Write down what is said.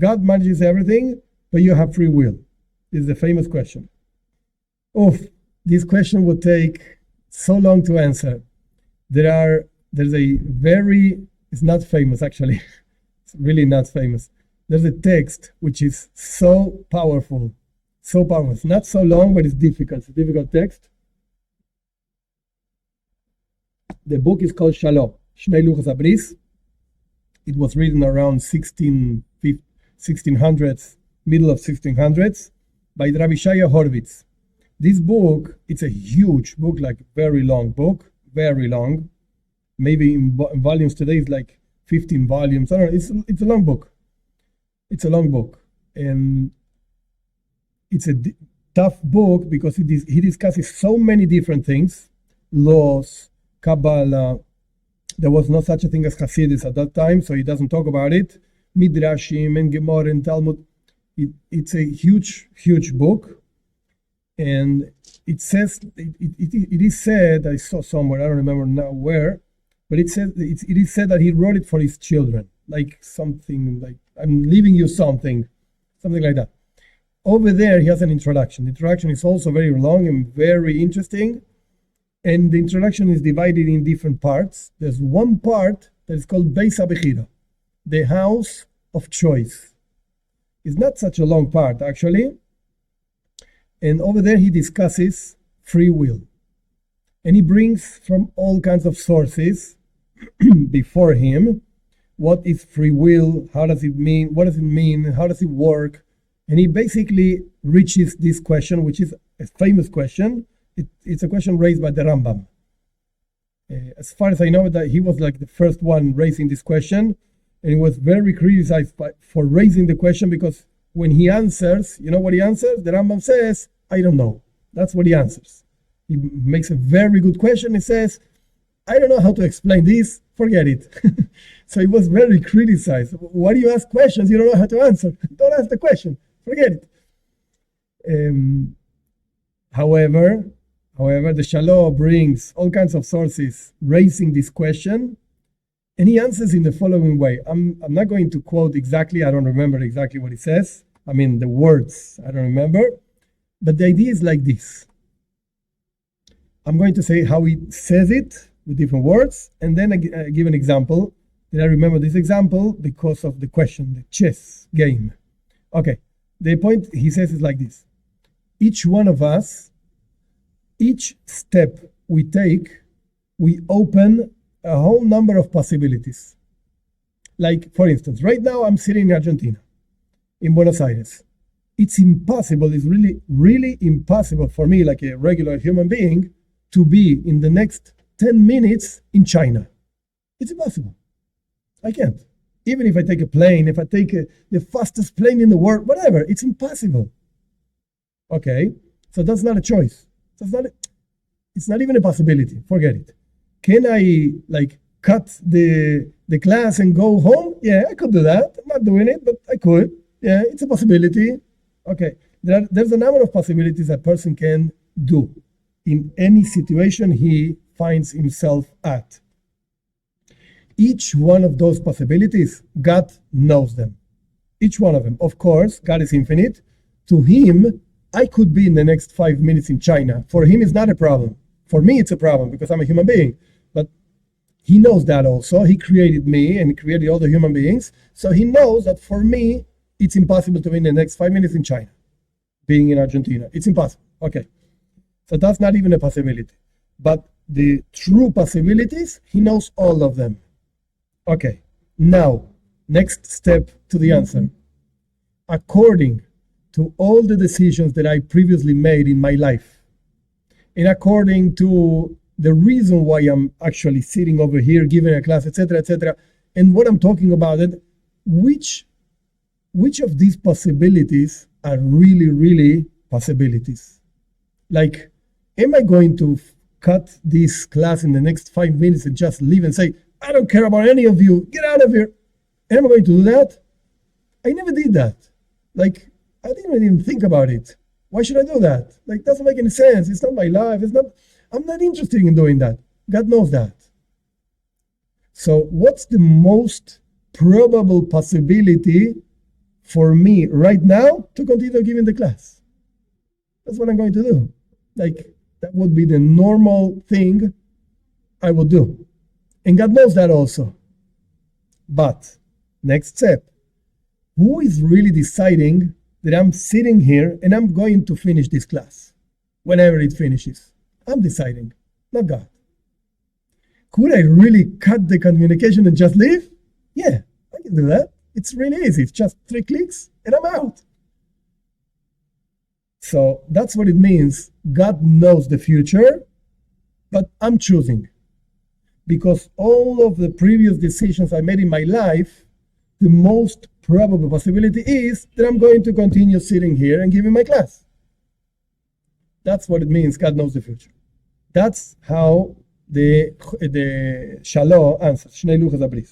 God manages everything, but you have free will? This is a famous question. This question would take so long to answer. It's not famous actually. It's really not famous. There's a text which is so powerful. It's not so long, but it's difficult. It's a difficult text. The book is called Shal, Shnei Luchos HaBris. It was written around 1600s, middle of 1600s, by Rabbi Shaya Horvitz. This book, it's a huge book, like very long book, very long. Maybe in volumes today it's like 15 volumes. I don't know. It's a long book. It's a long book, and it's a tough book because he discusses so many different things: laws, Kabbalah. There was no such a thing as Hasidus at that time, so he doesn't talk about it. Midrashim and Gemara and Talmud. It's a huge, huge book, and it says it is said, I saw somewhere, I don't remember now where, but it is said that he wrote it for his children, like something like, I'm leaving you something like that. Over there he has an introduction. The introduction is also very long and very interesting, and the introduction is divided in different parts. There's one part that is called Beis HaBechira, the house of choice. It's not such a long part actually, and over there he discusses free will, and he brings from all kinds of sources before him what is free will, how does it mean, what does it mean, how does it work, and he basically reaches this question, which is a famous question. It's a question raised by the Rambam. As far as I know, that he was like the first one raising this question, and he was very criticized for raising the question, because when he answers, you know what he answers? The Rambam says, I don't know. That's what he answers. He makes a very good question. He says, I don't know how to explain this, forget it. So he was very criticized. Why do you ask questions you don't know how to answer? Don't ask the question, forget it. However, the Shal brings all kinds of sources raising this question, and he answers in the following way. I'm not going to quote exactly, I don't remember exactly what he says. I mean, the words, I don't remember. But the idea is like this. I'm going to say how he says it with different words, and then I give an example. Did I remember this example? Because of the question, the chess game. Okay, the point he says is like this. Each one of us, each step we take, we open a whole number of possibilities. Like, for instance, right now I'm sitting in Argentina, in Buenos Aires. It's impossible, it's really, really impossible for me, like a regular human being, to be in the next 10 minutes in China. It's impossible. I can't. Even if I take a plane, if I take the fastest plane in the world, whatever, it's impossible. Okay, so that's not a choice. It's not even a possibility. Forget it. Can I cut the class and go home? Yeah, I could do that. I'm not doing it, but I could. Yeah, it's a possibility. Okay, there's a number of possibilities a person can do in any situation he finds himself at. Each one of those possibilities, God knows them. Each one of them. Of course, God is infinite. To him, I could be in the next 5 minutes in China. For him, it's not a problem. For me, it's a problem because I'm a human being. But he knows that also. He created me and he created all the human beings. So he knows that for me, it's impossible to be in the next 5 minutes in China, being in Argentina. It's impossible. Okay. So that's not even a possibility. But the true possibilities, he knows all of them. Okay. Now, next step to the answer. According to all the decisions that I previously made in my life, and according to the reason why I'm actually sitting over here giving a class, etc., and what I'm talking about, it, which of these possibilities are really, really possibilities? Like, am I going to cut this class in the next 5 minutes and just leave and say, I don't care about any of you, get out of here? Am I going to do that? I never did that. Like, I didn't even think about it. Why should I do that? Like, it doesn't make any sense. It's not my life. I'm not interested in doing that. God knows that. So what's the most probable possibility for me right now to continue giving the class. That's what I'm going to do. Like, that would be the normal thing I would do. And God knows that also. But, next step, who is really deciding that I'm sitting here and I'm going to finish this class whenever it finishes? I'm deciding, not God. Could I really cut the communication and just leave? Yeah, I can do that. It's really easy. It's just 3 clicks and I'm out. So that's what it means. God knows the future, but I'm choosing. Because all of the previous decisions I made in my life, the most probable possibility is that I'm going to continue sitting here and giving my class. That's what it means. God knows the future. That's how the Shal answers. Shnei Luchos HaBris.